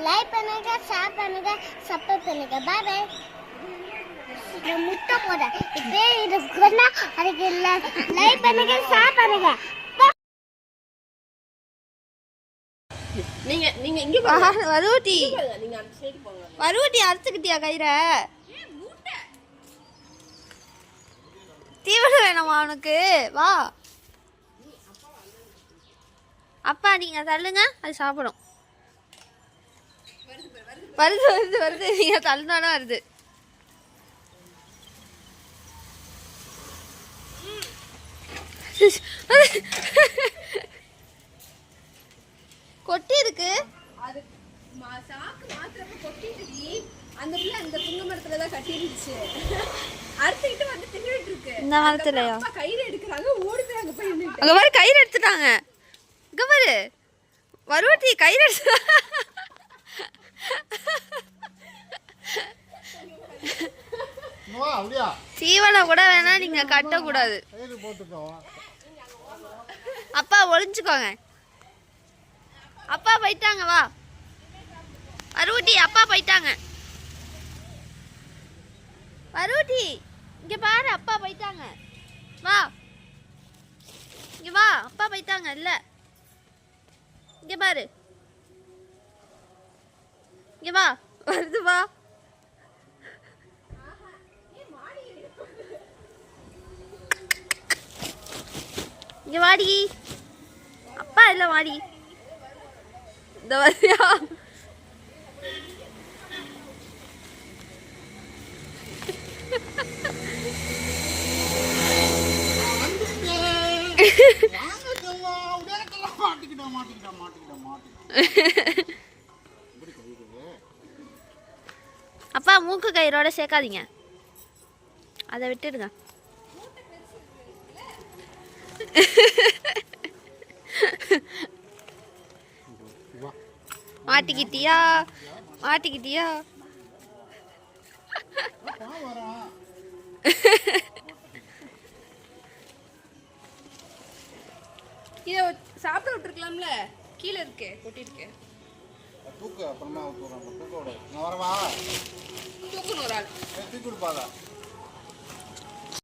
Like பண்ணுங்க, share பண்ணுங்க, subscribe பண்ணுங்க. Bye bye. நான் முட்டை போடுறேன். இப்போ இது கொண்டா அதுக்கு லைக் பண்ணுங்க, ஷேர் பண்ணுங்க. நீங்க நீங்க இங்க பாருங்க. வரூட்டி நீங்க அந்த சைடு போங்க. வரூட்டி அறுத்துக்கிட்டியா கயிற? தீவனம் வேணுமா உனக்கு? வா அப்பா நீங்க தள்ளுங்க, அது சாப்பிடும். வருது வருது வருது, நீங்க தள்ளுனாலும் வருது. கொட்டி இருக்கு. அது சாக்கு மாத்திரப்ப கொட்டிடுடி. அந்த புள்ள அந்த புங்க மரத்துல தான் கட்டி இருந்துச்சு. அறுத்துக்கிட்டு வந்து தின்னுட்டு இருக்கு. இந்த மரத்துலயா? அப்பா கயிறு எடுக்கறாங்க, ஓடி போய் அங்க போய் நின்னுட்டு. அங்க பாரு கயிறு எடுத்துட்டாங்க. இங்க பாரு வரூட்டி கயிறு எடுத்து. தீவனம் கூட வேணா, நீங்க கட்ட கூடாது. அப்பா ஒளிஞ்சுக்கோங்க. அப்பா போயிட்டாங்க. வா வரூட்டி, அப்பா போயிட்டாங்க. வரூட்டி இங்க பாரு, அப்பா போயிட்டாங்க. வா இங்க வா, அப்பா போயிட்டாங்க. இல்ல இங்க பாரு, இங்க வா. வருது வா. இங்க வாடி, அப்பா இல்ல வாடி. இந்த வரியா அப்பா மூக்கு கயிறோட சேர்க்காதீங்க, அதை விட்டுடுங்க. மாட்டிக்கிட்டியா மாட்டிக்கிட்டியா? இத சாப்பிட விட்டுருக்கலாம்ல, கீழ இருக்கு கொட்டி இருக்கு. தூக்கு அப்புறமா தூக்குறேன். தூக்க விட நான் வரவா? தூக்கணும் ஒரு ஆள். தூக்கி கொடுப்பாதா?